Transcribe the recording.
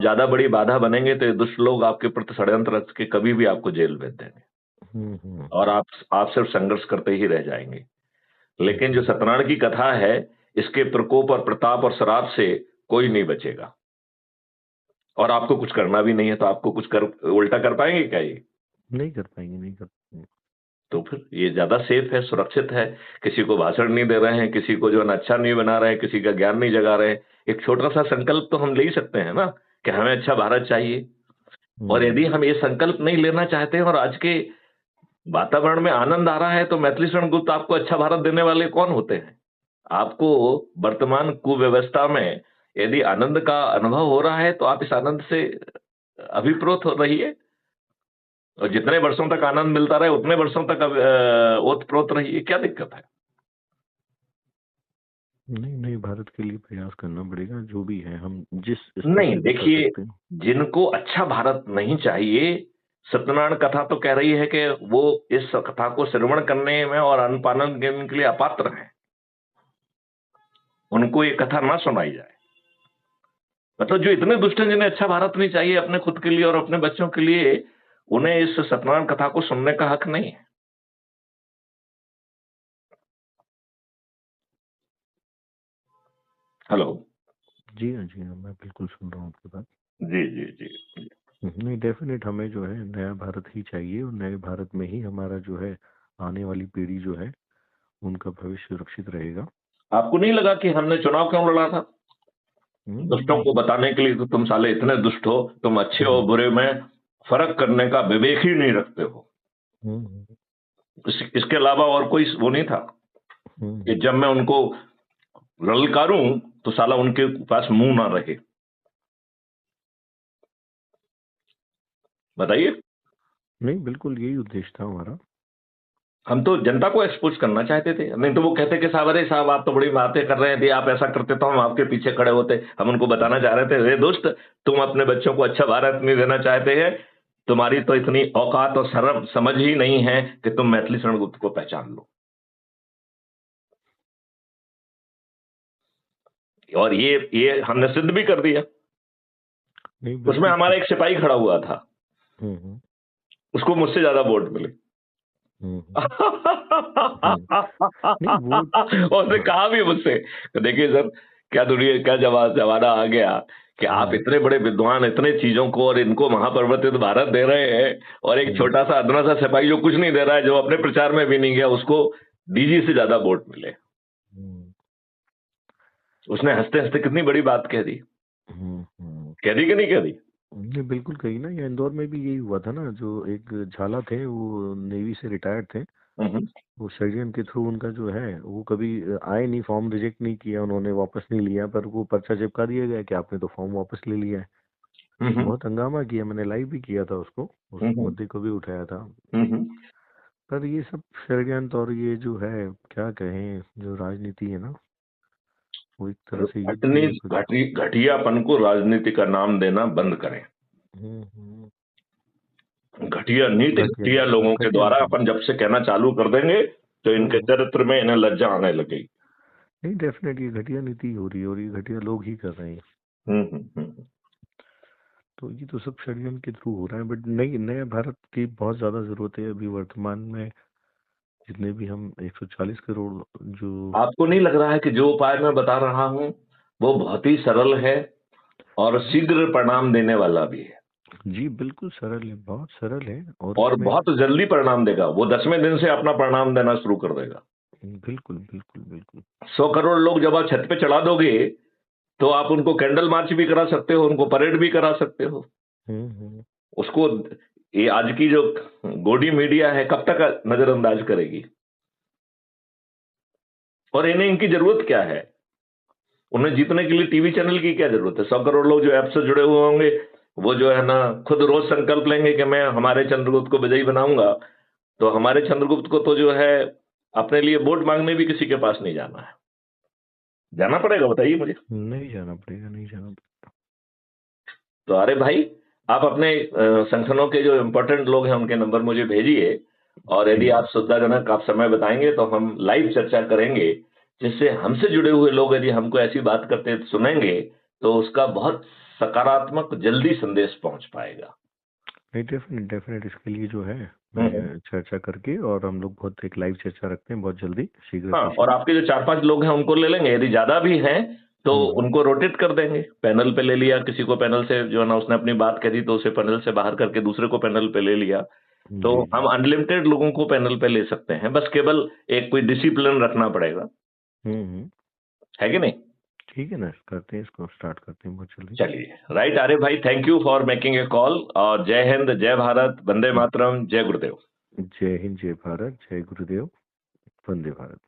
ज्यादा बड़ी बाधा बनेंगे तो ये दुष्ट लोग आपके प्रति षड्यंत्र रच के कभी भी आपको जेल भेज देंगे और आप सिर्फ संघर्ष करते ही रह जाएंगे। लेकिन जो सत्यनारायण की कथा है, इसके प्रकोप और प्रताप और श्राप से कोई नहीं बचेगा और आपको कुछ करना भी नहीं है, तो आपको कुछ कर उल्टा कर पाएंगे क्या ये? नहीं कर पाएंगे, नहीं कर पाएंगे। तो फिर ये ज्यादा सेफ है, सुरक्षित है। किसी को भाषण नहीं दे रहे हैं, किसी को जो है ना अच्छा नहीं बना रहे हैं, किसी का ज्ञान नहीं जगा रहे हैं। एक छोटा सा संकल्प तो हम ले ही सकते हैं ना कि हमें अच्छा भारत चाहिए। और यदि हम ये संकल्प नहीं लेना चाहते हैं और आज के वातावरण में आनंद आ रहा है, तो मैथिली शरण गुप्त आपको अच्छा भारत देने वाले कौन होते हैं? आपको वर्तमान कुव्यवस्था में यदि आनंद का अनुभव हो रहा है, तो आप इस आनंद से अभिप्रेत हो रहिए और जितने वर्षों तक आनंद मिलता रहे उतने वर्षों तक ओतप्रोत रहिए। क्या दिक्कत है? नहीं नहीं, भारत के लिए प्रयास करना पड़ेगा, जो भी है हम जिस स्तर नहीं, से भी कर देखिए, सकते हैं। जिनको अच्छा भारत नहीं चाहिए, सत्यनारायण कथा तो कह रही है कि वो इस कथा को श्रवण करने में और अनुपालन करने के लिए अपात्र हैं। उनको ये कथा ना सुनाई जाए। मतलब जो इतने दुष्ट हैं, जिन्हें अच्छा भारत नहीं चाहिए अपने खुद के लिए और अपने बच्चों के लिए, उन्हें इस सत्यनारायण कथा को सुनने का हक नहीं है। हेलो। जी हाँ, जी हाँ, मैं बिल्कुल सुन रहा हूँ आपकी बात। जी जी जी जी। नहीं, डेफिनेट हमें जो है नया भारत ही चाहिए, और नए भारत में ही हमारा जो है आने वाली पीढ़ी जो है उनका भविष्य सुरक्षित रहेगा। आपको नहीं लगा कि हमने चुनाव क्यों लड़ा था? दुष्टों को बताने के लिए कि तुम साले इतने दुष्ट हो, तुम अच्छे और बुरे में फर्क करने का विवेक ही नहीं रखते हो। इसके अलावा और कोई वो नहीं था कि जब मैं उनको ललकारूं तो साला उनके पास मुंह ना रहे। बताइए। नहीं, बिल्कुल यही उद्देश्य था हमारा। हम तो जनता को एक्सपोज करना चाहते थे, नहीं तो वो कहते कि साहब, अरे साहब आप तो बड़ी बातें कर रहे थे, आप ऐसा करते तो हम आपके पीछे खड़े होते। हम उनको बताना चाह रहे थे, अरे दोस्त, तुम अपने बच्चों को अच्छा भारत नहीं देना चाहते हैं, तुम्हारी तो इतनी औकात और शर्म समझ ही नहीं है कि तुम मैथिली शरण गुप्त को पहचान लो। और ये हमने सिद्ध भी कर दिया। उसमें हमारा एक सिपाही खड़ा हुआ था, उसको मुझसे ज्यादा वोट मिले। और उसने कहा भी मुझसे, देखिए सर, क्या दुनिया, क्या जमाना आ गया कि आप इतने बड़े विद्वान, इतने चीजों को और इनको महापरिवर्तित भारत दे रहे हैं, और एक छोटा सा अदना सा सिपाही जो कुछ नहीं दे रहा है, जो अपने प्रचार में भी नहीं गया, उसको डीजी से ज्यादा वोट मिले। उसने हंसते हंसते कितनी बड़ी बात कह दी। कह दी कि नहीं कह दी? नहीं, बिल्कुल कही ना। ये इंदौर में भी यही हुआ था ना, जो एक झाला थे, वो नेवी से रिटायर्ड थे। वो सर्जन के थ्रू उनका जो है वो कभी आए नहीं, फॉर्म रिजेक्ट नहीं किया उन्होंने, वापस नहीं लिया, पर वो पर्चा चिपका दिया गया कि आपने तो फॉर्म वापस ले लिया है। बहुत हंगामा किया, मैंने लाइव भी किया था उसको, उस मुद्दे को भी उठाया था। पर ये सब षड्यंत्र और ये जो है, क्या कहें, जो राजनीति है ना, वो एक तरह से युद्ध अपनी में कुछ घटियापन को राजनीति का नाम देना बंद करें। घटिया नीति, घटिया लोगों के द्वारा अपन जब से कहना चालू कर देंगे, तो इनके चरित्र में इन्हें लज्जा आने लगेगी। नहीं, डेफिनेटली घटिया नीति हो रही है, और ये घटिया लोग ही कर रहे हैं। तो ये तो सब षड्यंत्र के थ्रू हो रहा है। बट नए भारत की बहुत ज्यादा जरूरत है अभी वर्तमान में। जितने भी हम 140 करोड़ जो, आपको नहीं लग रहा है कि जो उपाय मैं बता रहा हूं वो बहुत ही सरल है और शीघ्र परिणाम देने वाला भी है? जी बिल्कुल सरल है, बहुत सरल है, और बहुत जल्दी परिणाम देगा। वो 10वें दिन से अपना परिणाम देना शुरू कर देगा। बिल्कुल बिल्कुल बिल्कुल। 100 करोड़ लोग जब आप छत पे चढ़ा दोगे, तो आप उनको कैंडल मार्च भी करा सकते हो, उनको परेड भी करा सकते हो। उसको ये आज की जो गोडी मीडिया है, कब तक नजरअंदाज करेगी? और इन्हें इनकी जरूरत क्या है? उन्हें जीतने के लिए टीवी चैनल की क्या जरूरत है? 100 करोड़ लोग जो ऐप से जुड़े हुए होंगे, वो जो है ना खुद रोज संकल्प लेंगे कि मैं हमारे चंद्रगुप्त को विजयी बनाऊंगा। तो हमारे चंद्रगुप्त को तो जो है अपने लिए वोट मांगने भी किसी के पास नहीं जाना है। जाना पड़ेगा? बताइए मुझे। नहीं जाना पड़ेगा, नहीं जाना पड़ेगा। तो अरे भाई, आप अपने संगठनों के जो इंपॉर्टेंट लोग हैं उनके नंबर मुझे भेजिए, और यदि आप सुविधाजनक आप समय बताएंगे तो हम लाइव चर्चा करेंगे, जिससे हमसे जुड़े हुए लोग यदि हमको ऐसी बात करते सुनेंगे, तो उसका बहुत सकारात्मक जल्दी संदेश पहुंच पाएगा। नहीं, डेफिनेट इसके लिए जो है मैं चर्चा करके, और हम लोग बहुत एक लाइव चर्चा रखते हैं बहुत जल्दी, शीघ्र हाँ, अतिशीघ्र। और आपके जो 4-5 लोग हैं उनको ले लेंगे, यदि ज्यादा भी हैं तो उनको रोटेट कर देंगे। पैनल पे ले लिया, किसी को पैनल से जो है ना उसने अपनी बात कही तो उसे पैनल से बाहर करके दूसरे को पैनल पे ले लिया। तो जी, हम अनलिमिटेड लोगों को पैनल पे ले सकते हैं, बस केवल एक कोई डिसिप्लिन रखना पड़ेगा, हम्म, है कि नहीं? ठीक है ना, करते हैं इसको, स्टार्ट करते हैं बहुत जल्दी। चलिए, राइट आर्य भाई, thank you for making a call, और जय हिंद, जय भारत, वंदे मातरम, जय गुरुदेव। जय हिंद, जय भारत, जय गुरुदेव, वंदे भारत।